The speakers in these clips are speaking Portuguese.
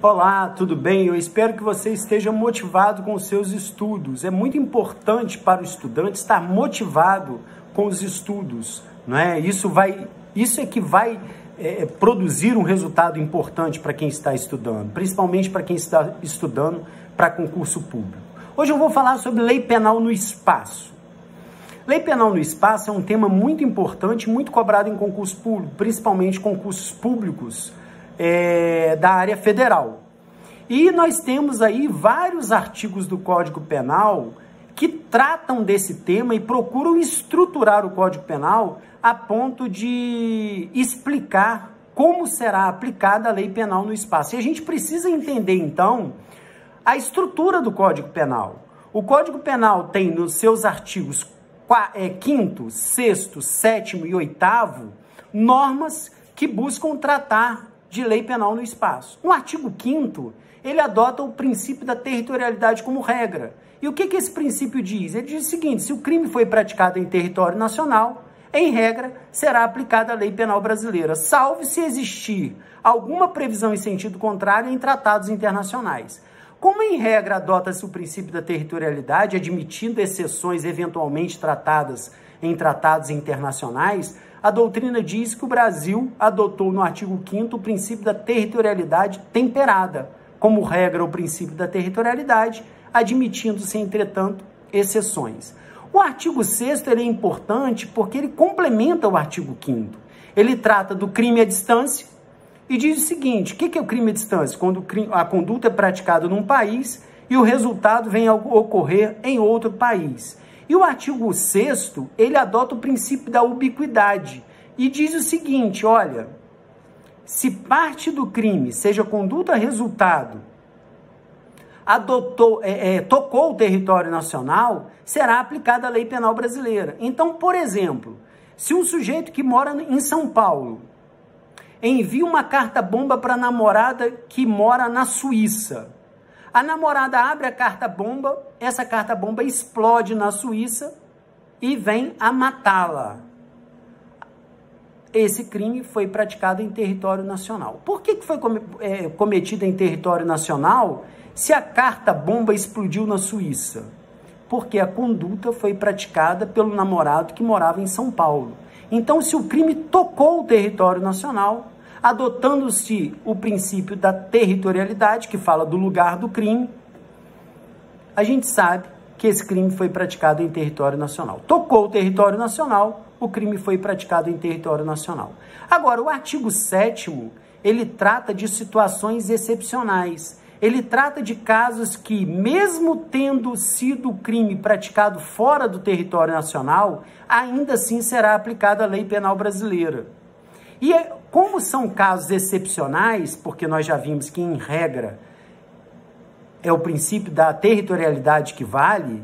Olá, tudo bem? Eu espero que você esteja motivado com os seus estudos. É muito importante para o estudante estar motivado com os estudos, não é? Isso é que vai produzir um resultado importante para quem está estudando, principalmente para quem está estudando para concurso público. Hoje eu vou falar sobre lei penal no espaço. Lei penal no espaço é um tema muito importante, muito cobrado em concurso público, principalmente concursos públicos da área federal. E nós temos aí vários artigos do Código Penal que tratam desse tema e procuram estruturar o Código Penal a ponto de explicar como será aplicada a lei penal no espaço. E a gente precisa entender, então, a estrutura do Código Penal. O Código Penal tem nos seus artigos 5º, 6º, 7º e 8º normas que buscam tratar de lei penal no espaço. No artigo 5º, ele adota o princípio da territorialidade como regra. E o que esse princípio diz? Ele diz o seguinte: se o crime foi praticado em território nacional, em regra, será aplicada a lei penal brasileira, salvo se existir alguma previsão em sentido contrário em tratados internacionais. Como em regra adota-se o princípio da territorialidade, admitindo exceções eventualmente tratadas em tratados internacionais, a doutrina diz que o Brasil adotou no artigo 5º o princípio da territorialidade temperada, como regra o princípio da territorialidade, admitindo-se, entretanto, exceções. O artigo 6º ele é importante porque ele complementa o artigo 5º. Ele trata do crime à distância e diz o seguinte: o que é o crime à distância? Quando a conduta é praticada num país e o resultado vem a ocorrer em outro país. E o artigo 6º, ele adota o princípio da ubiquidade e diz o seguinte: olha, se parte do crime, seja conduta resultado, tocou o território nacional, será aplicada a lei penal brasileira. Então, por exemplo, se um sujeito que mora em São Paulo envia uma carta-bomba para a namorada que mora na Suíça, a namorada abre a carta-bomba, essa carta-bomba explode na Suíça e vem a matá-la. Esse crime foi praticado em território nacional. Por que foi cometido em território nacional se a carta-bomba explodiu na Suíça? Porque a conduta foi praticada pelo namorado que morava em São Paulo. Então, se o crime tocou o território nacional, adotando-se o princípio da territorialidade, que fala do lugar do crime, a gente sabe que esse crime foi praticado em território nacional. Tocou o território nacional, o crime foi praticado em território nacional. Agora, o artigo 7º, ele trata de situações excepcionais. Ele trata de casos que, mesmo tendo sido o crime praticado fora do território nacional, ainda assim será aplicada a lei penal brasileira. E como são casos excepcionais, porque nós já vimos que, em regra, é o princípio da territorialidade que vale,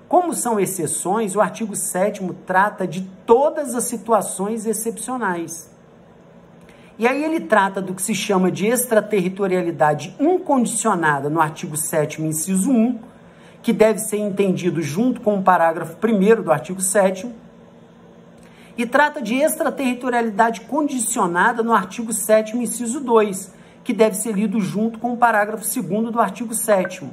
como são exceções, o artigo 7º trata de todas as situações excepcionais. E aí ele trata do que se chama de extraterritorialidade incondicionada no artigo 7º, inciso 1, que deve ser entendido junto com o parágrafo 1º do artigo 7º, e trata de extraterritorialidade condicionada no artigo 7º, inciso 2, que deve ser lido junto com o parágrafo 2º do artigo 7º.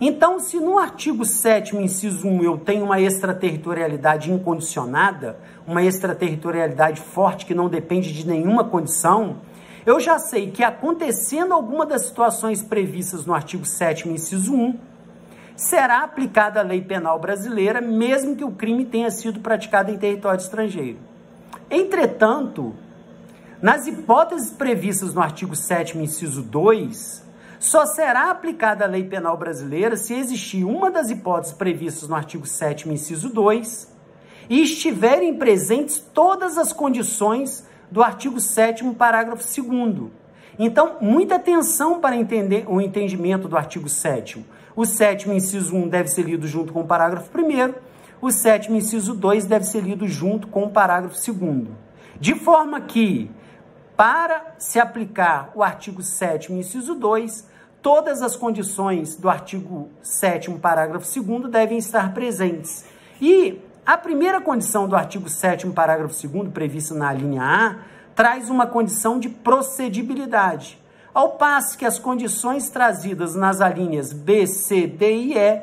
Então, se no artigo 7º, inciso 1, eu tenho uma extraterritorialidade incondicionada, uma extraterritorialidade forte que não depende de nenhuma condição, eu já sei que, acontecendo alguma das situações previstas no artigo 7º, inciso 1, será aplicada a lei penal brasileira, mesmo que o crime tenha sido praticado em território estrangeiro. Entretanto, nas hipóteses previstas no artigo 7º, inciso 2, só será aplicada a lei penal brasileira se existir uma das hipóteses previstas no artigo 7º, inciso 2, e estiverem presentes todas as condições do artigo 7º, parágrafo 2º. Então, muita atenção para entender o entendimento do artigo 7º. O 7º, inciso 1, deve ser lido junto com o parágrafo 1º, o 7º, inciso 2, deve ser lido junto com o parágrafo 2º. De forma que, para se aplicar o artigo 7º, inciso 2, todas as condições do artigo 7º, parágrafo 2º, devem estar presentes. E a primeira condição do artigo 7º, parágrafo 2º, prevista na linha A, traz uma condição de procedibilidade. Ao passo que as condições trazidas nas alíneas B, C, D e E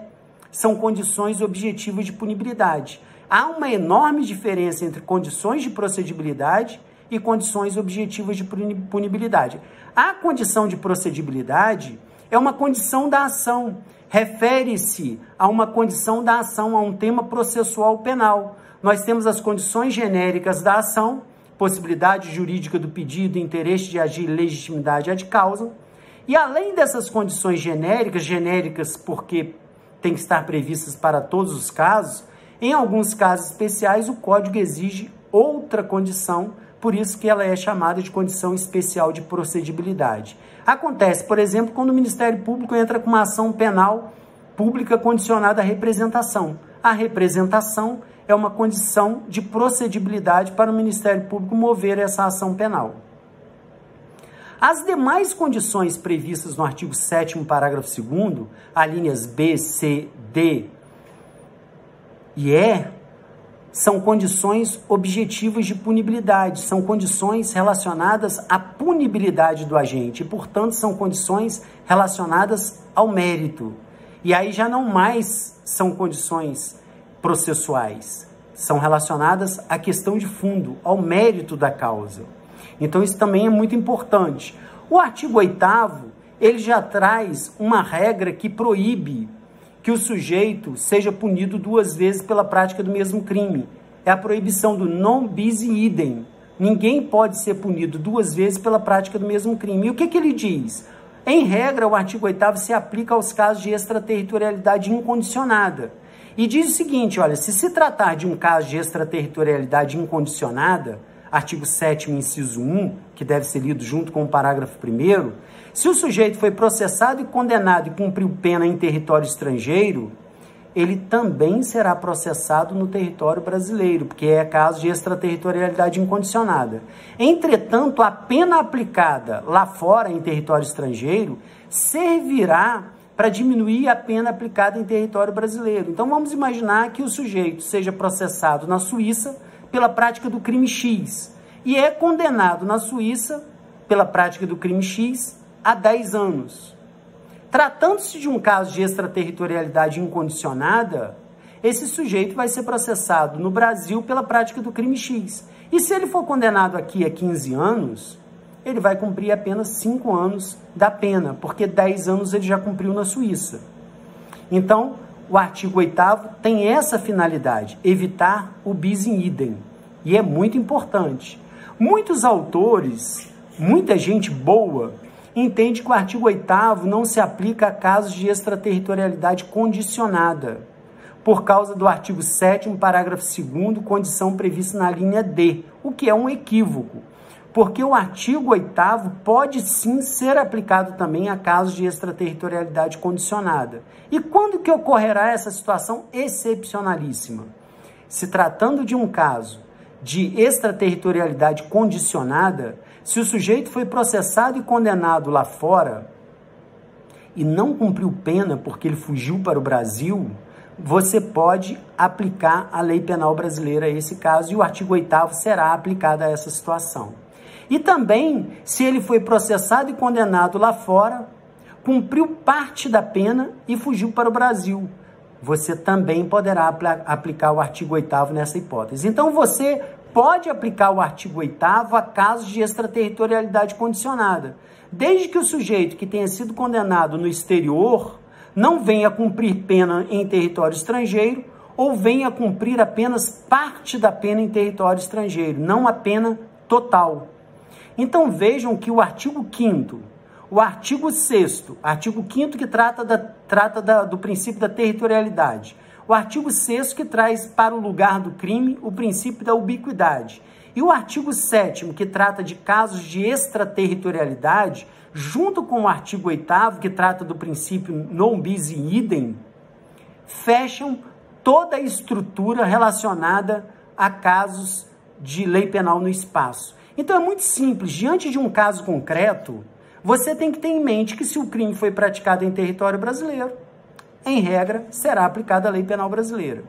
são condições objetivas de punibilidade. Há uma enorme diferença entre condições de procedibilidade e condições objetivas de punibilidade. A condição de procedibilidade é uma condição da ação, refere-se a uma condição da ação, a um tema processual penal. Nós temos as condições genéricas da ação, possibilidade jurídica do pedido, interesse de agir, legitimidade ad causa. E além dessas condições genéricas porque tem que estar previstas para todos os casos, em alguns casos especiais o Código exige outra condição, por isso que ela é chamada de condição especial de procedibilidade. Acontece, por exemplo, quando o Ministério Público entra com uma ação penal pública condicionada à representação. A representação é uma condição de procedibilidade para o Ministério Público mover essa ação penal. As demais condições previstas no artigo 7º, parágrafo 2º, alíneas B, C, D e E, são condições objetivas de punibilidade, são condições relacionadas à punibilidade do agente, e, portanto, são condições relacionadas ao mérito. E aí já não mais são condições processuais, são relacionadas à questão de fundo, ao mérito da causa. Então isso também é muito importante. O artigo 8º, ele já traz uma regra que proíbe que o sujeito seja punido 2 vezes pela prática do mesmo crime. É a proibição do non bis in idem. Ninguém pode ser punido 2 vezes pela prática do mesmo crime. E o que ele diz? Em regra, o artigo 8º se aplica aos casos de extraterritorialidade incondicionada. E diz o seguinte, olha, se tratar de um caso de extraterritorialidade incondicionada, artigo 7º, inciso 1, que deve ser lido junto com o parágrafo 1º, se o sujeito foi processado e condenado e cumpriu pena em território estrangeiro, ele também será processado no território brasileiro, porque é caso de extraterritorialidade incondicionada. Entretanto, a pena aplicada lá fora, em território estrangeiro, servirá para diminuir a pena aplicada em território brasileiro. Então, vamos imaginar que o sujeito seja processado na Suíça pela prática do crime X e é condenado na Suíça pela prática do crime X a 10 anos. Tratando-se de um caso de extraterritorialidade incondicionada, esse sujeito vai ser processado no Brasil pela prática do crime X. E se ele for condenado aqui a 15 anos, ele vai cumprir apenas 5 anos da pena, porque 10 anos ele já cumpriu na Suíça. Então, o artigo 8º tem essa finalidade, evitar o bis in idem. E é muito importante. Muitos autores, muita gente boa, entende que o artigo 8º não se aplica a casos de extraterritorialidade condicionada, por causa do artigo 7º, parágrafo 2º, condição prevista na linha D, o que é um equívoco, porque o artigo 8º pode sim ser aplicado também a casos de extraterritorialidade condicionada. E quando que ocorrerá essa situação excepcionalíssima? Se tratando de um caso de extraterritorialidade condicionada, se o sujeito foi processado e condenado lá fora e não cumpriu pena porque ele fugiu para o Brasil, você pode aplicar a lei penal brasileira a esse caso e o artigo 8º será aplicado a essa situação. E também, se ele foi processado e condenado lá fora, cumpriu parte da pena e fugiu para o Brasil, você também poderá aplicar o artigo 8º nessa hipótese. Então, você pode aplicar o artigo 8º a casos de extraterritorialidade condicionada, desde que o sujeito que tenha sido condenado no exterior não venha cumprir pena em território estrangeiro ou venha cumprir apenas parte da pena em território estrangeiro, não a pena total. Então, vejam que o artigo 5º, o artigo 6º, artigo 5º que trata do princípio da territorialidade, o artigo 6º que traz para o lugar do crime o princípio da ubiquidade, e o artigo 7º que trata de casos de extraterritorialidade, junto com o artigo 8º que trata do princípio non bis in idem, fecham toda a estrutura relacionada a casos de lei penal no espaço. Então é muito simples, diante de um caso concreto, você tem que ter em mente que se o crime foi praticado em território brasileiro, em regra, será aplicada a lei penal brasileira.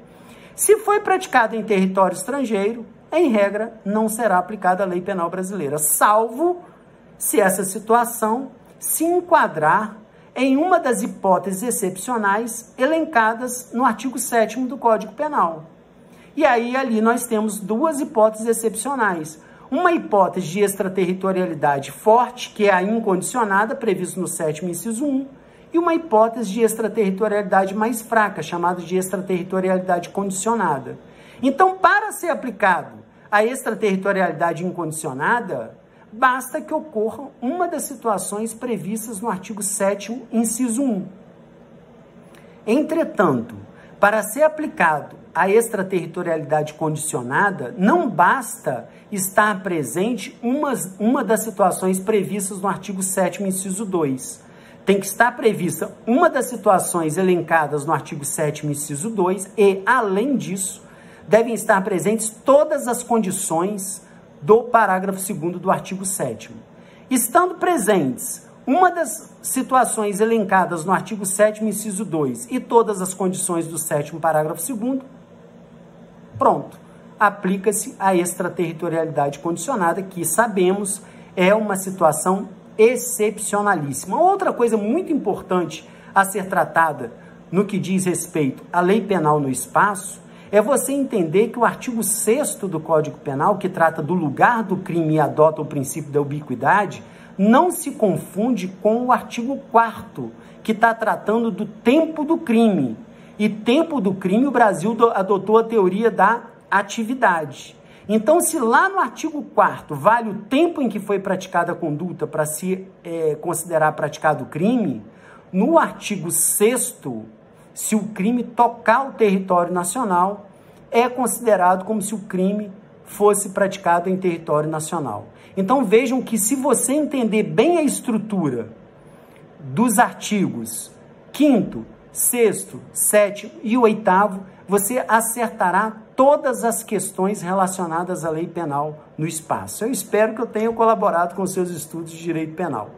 Se foi praticado em território estrangeiro, em regra, não será aplicada a lei penal brasileira, salvo se essa situação se enquadrar em uma das hipóteses excepcionais elencadas no artigo 7º do Código Penal. E aí, ali, nós temos duas hipóteses excepcionais. Uma hipótese de extraterritorialidade forte, que é a incondicionada, prevista no 7º inciso 1, e uma hipótese de extraterritorialidade mais fraca, chamada de extraterritorialidade condicionada. Então, para ser aplicado a extraterritorialidade incondicionada, basta que ocorra uma das situações previstas no artigo 7º, inciso 1. Entretanto, para ser aplicado a extraterritorialidade condicionada, não basta estar presente uma das situações previstas no artigo 7º, inciso 2. Tem que estar prevista uma das situações elencadas no artigo 7º, inciso 2 e, além disso, devem estar presentes todas as condições do parágrafo 2º do artigo 7º. Estando presentes uma das situações elencadas no artigo 7º, inciso 2 e todas as condições do 7º parágrafo 2º, pronto, aplica-se a extraterritorialidade condicionada, que sabemos é uma situação excepcionalíssima. Outra coisa muito importante a ser tratada no que diz respeito à lei penal no espaço é você entender que o artigo 6º do Código Penal, que trata do lugar do crime e adota o princípio da ubiquidade, não se confunde com o artigo 4º, que está tratando do tempo do crime. E tempo do crime, o Brasil adotou a teoria da atividade. Então, se lá no artigo 4º vale o tempo em que foi praticada a conduta para se considerar praticado o crime, no artigo 6º, se o crime tocar o território nacional, é considerado como se o crime fosse praticado em território nacional. Então, vejam que se você entender bem a estrutura dos artigos 5º, 6º, 7º e 8º, você acertará todas as questões relacionadas à lei penal no espaço. Eu espero que eu tenha colaborado com os seus estudos de direito penal.